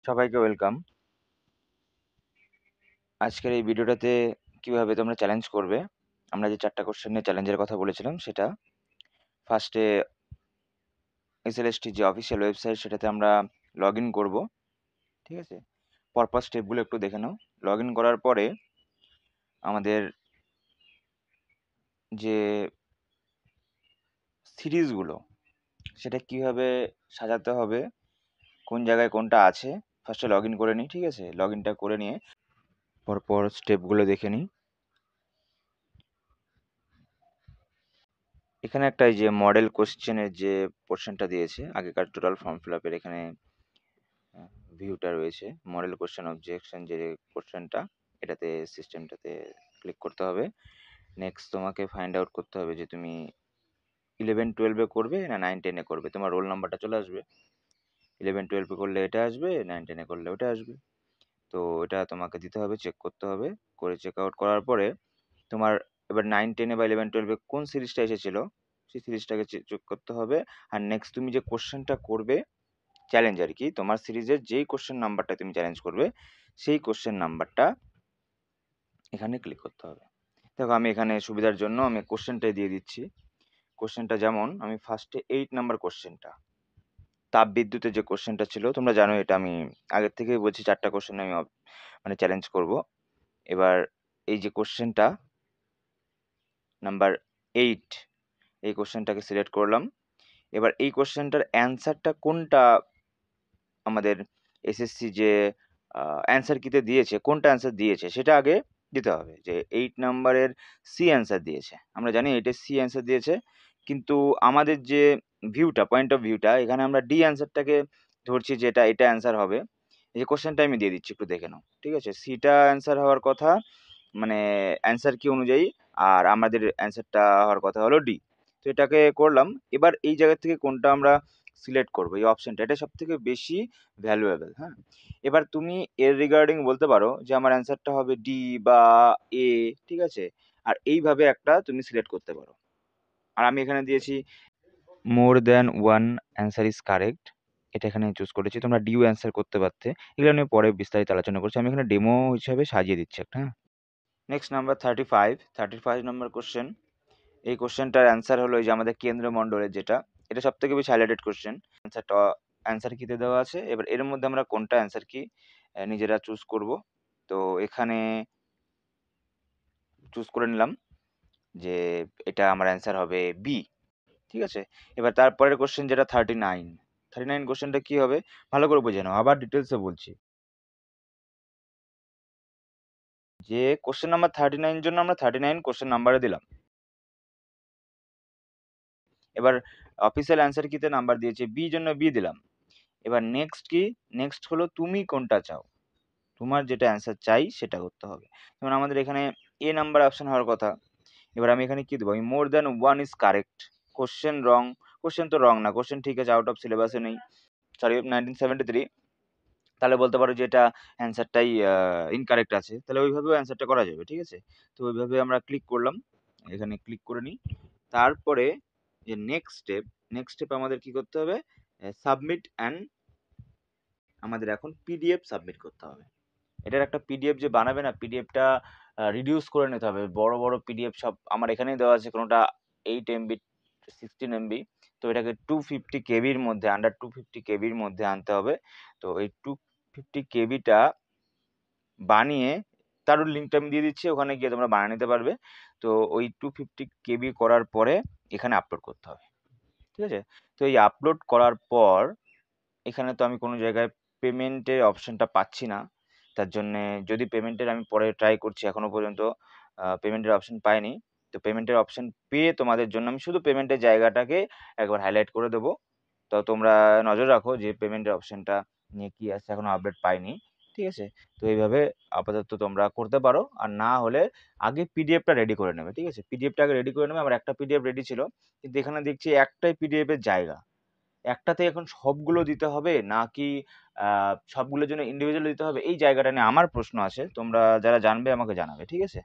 সবাইকে ওয়েলকাম। আজকের এই ভিডিওটাতে কিভাবে তোমরা চ্যালেঞ্জ করবে, আমরা যে 4টা কোশ্চেন নিয়ে চ্যালেঞ্জের কথা বলেছিলাম সেটা ফার্স্টে এসএলএসটি যে অফিসিয়াল ওয়েবসাইট সেটাতে আমরা লগ ইন করবো। ঠিক আছে, পরপর স্টেপগুলো একটু দেখে নাও। লগ ইন করার পরে আমাদের যে সিরিজগুলো সেটা কিভাবে সাজাতে হবে, কোন জায়গায় কোনটা আছে, ফার্স্টে লগ ইন করে নিই। ঠিক আছে, লগ ইনটা করে নিয়ে পরপর স্টেপগুলো দেখে নিই। এখানে একটা এই যে মডেল কোশ্চেনের যে পোর্শনটা দিয়েছে আগেকার টোটাল ফর্ম ফিল আপের, এখানে ভিউটা রয়েছে। মডেল কোশ্চেন অবজেকশন যে কোশ্চেনটা, এটাতে সিস্টেমটাতে ক্লিক করতে হবে। নেক্সট তোমাকে ফাইন্ড আউট করতে হবে যে তুমি 11-12-এ করবে না 9-10-এ করবে। তোমার রোল নাম্বারটা চলে আসবে। 11-12-এ করলে এটা আসবে, 9-10-এ করলে ওটা আসবে। তো এটা তোমাকে দিতে হবে, চেক করতে হবে। করে চেক আউট করার পরে তোমার এবার 9-10-এ বা 11-12-এ কোন সিরিজটা এসেছিল সেই সিরিজটাকে চেক করতে হবে। আর নেক্সট তুমি যে কোশ্চেনটা করবে চ্যালেঞ্জ আর কি, তোমার সিরিজের যেই কোশ্চেন নাম্বারটা তুমি চ্যালেঞ্জ করবে সেই কোশ্চেন নাম্বারটা এখানে ক্লিক করতে হবে। দেখো আমি এখানে সুবিধার জন্য আমি কোশ্চেনটাই দিয়ে দিচ্ছি। কোশ্চেনটা যেমন আমি ফার্স্টে 8 নাম্বার কোশ্চেনটা, তাপ বিদ্যুতের যে কোশ্চেনটা ছিল, তোমরা জানো এটা আমি আগের থেকেই বলছি 4টা কোশ্চেন আমি মানে চ্যালেঞ্জ করব। এবার এই যে কোশ্চেনটা নাম্বার 8, এই কোশ্চেনটাকে সিলেক্ট করলাম। এবার এই কোশ্চেনটার অ্যান্সারটা কোনটা আমাদের এসএসসি যে অ্যান্সার কিতে দিয়েছে, কোনটা অ্যান্সার দিয়েছে সেটা আগে দিতে হবে। যে 8 নাম্বারের সি অ্যান্সার দিয়েছে, আমরা জানি এটার সি অ্যান্সার দিয়েছে, কিন্তু আমাদের যে ভিউটা, পয়েন্ট অফ ভিউটা, এখানে আমরা ডি অ্যান্সারটাকে ধরছি যে এটা অ্যান্সার হবে। এই যে কোশ্চেনটা আমি দিয়ে দিচ্ছি, একটু দেখে নাও। ঠিক আছে, সিটা অ্যান্সার হওয়ার কথা, মানে অ্যান্সার কি অনুযায়ী, আর আমাদের অ্যান্সারটা হওয়ার কথা হলো ডি। তো এটাকে করলাম। এবার এই জায়গা থেকে কোনটা আমরা সিলেক্ট করবো, এই অপশনটা, এটা সব থেকে বেশি ভ্যালুয়েবল। হ্যাঁ, এবার তুমি এর রিগার্ডিং বলতে পারো যে আমার অ্যান্সারটা হবে ডি বা এ। ঠিক আছে, আর এইভাবে একটা তুমি সিলেক্ট করতে পারো। আর আমি এখানে দিয়েছি more than one answer is correct, এটা এখানে চুজ করেছি। তোমরা ডিও অ্যান্সার করতে পারতে, এগুলো আমি পরে বিস্তারিত আলোচনা করছি। আমি এখানে ডেমো হিসাবে সাজিয়ে দিচ্ছি একটা। হ্যাঁ, নেক্সট নাম্বার 35 নম্বর কোশ্চেন। এই কোশ্চেনটার অ্যান্সার হলো এই যে আমাদের কেন্দ্রমণ্ডলের যেটা, এটা সব থেকে বেশি হাইলাইটেড কোশ্চেন। অ্যান্সারটা অ্যান্সার কিতে দেওয়া আছে। এবার এর মধ্যে আমরা কোনটা অ্যান্সার কি নিজেরা চুজ করব। তো এখানে চুজ করে নিলাম যে এটা আমার অ্যান্সার হবে বি। ঠিক আছে, এবার তারপরের কোশ্চেন যেটা 39 কোশ্চেনটা কি হবে ভালো করে বুঝে নাও, আবার ডিটেলসে বলছি। যে কোশ্চেন নাম্বার 39 জন্য আমরা 39 কোশ্চেন নাম্বারে দিলাম। এবার অফিসিয়াল অ্যান্সার কিতে নাম্বার দিয়েছে বি, জন্য বি দিলাম। এবার নেক্সট কি, নেক্সট হলো তুমি কোনটা চাও, তোমার যেটা অ্যান্সার চাই সেটা করতে হবে। যেমন আমাদের এখানে এ নাম্বার অপশন হওয়ার কথা। এবার আমি এখানে কি দেবো, আমি more than one is correct, question wrong. Question তো রং না, কোশ্চেন ঠিক আছে, আউট অফ সিলেবাসে নেই, সরি 1973। তাহলে বলতে পারো যে এটা অ্যান্সারটাই ইনকারেক্ট আছে, তাহলে ওইভাবেও অ্যান্সারটা করা যাবে। ঠিক আছে, তো ওইভাবে আমরা ক্লিক করলাম, এখানে ক্লিক করে নিই। তারপরে যে নেক্সট স্টেপ আমাদের কি করতে হবে, সাবমিট অ্যান্ড আমাদের এখন পিডিএফ সাবমিট করতে হবে। এটার একটা পিডিএফ যে বানাবে না, পিডিএফটা রিডিউস করে নিতে হবে। বড় বড় পিডিএফ সব আমার এখানেই দেওয়া আছে, কোনোটা 8 MB, 16 MB। তো এটাকে 250 কেবির মধ্যে, আন্ডার 250 কেবির মধ্যে আনতে হবে। তো এই 250 কেবিটা বানিয়ে, তারও লিঙ্কটা আমি দিয়ে দিচ্ছি, ওখানে গিয়ে তোমরা বানিয়ে নিতে পারবে। তো ওই 250 কেবি করার পরে এখানে আপলোড করতে হবে। ঠিক আছে, তো এই আপলোড করার পর এখানে তো আমি কোনো জায়গায় পেমেন্টের অপশনটা পাচ্ছি না। তার জন্যে, যদি পেমেন্টের আমি পরে ট্রাই করছি, এখনো পর্যন্ত পেমেন্টের অপশন পাইনি। তো পেমেন্টের অপশন পেয়ে তোমাদের জন্য আমি শুধু পেমেন্টের জায়গাটাকে একবার হাইলাইট করে দেবো। তো তোমরা নজর রাখো যে পেমেন্টের অপশনটা নিয়ে কি আছে, এখনো আপডেট পাইনি। ঠিক আছে, তো এইভাবে আপাতত তোমরা করতে পারো। আর না হলে আগে পিডিএফটা রেডি করে নেবে। ঠিক আছে, পিডিএফটা আগে রেডি করে নেবে। আমার একটা পিডিএফ রেডি ছিল, কিন্তু এখানে দেখছি একটাই পিডিএফ এর জায়গা, একটাতে এখন সবগুলো দিতে হবে নাকি সবগুলোর জন্য ইন্ডিভিজুয়াল দিতে হবে, এই জায়গাটা নিয়ে আমার প্রশ্ন আছে। তোমরা যারা জানবে আমাকে জানাবে। ঠিক আছে।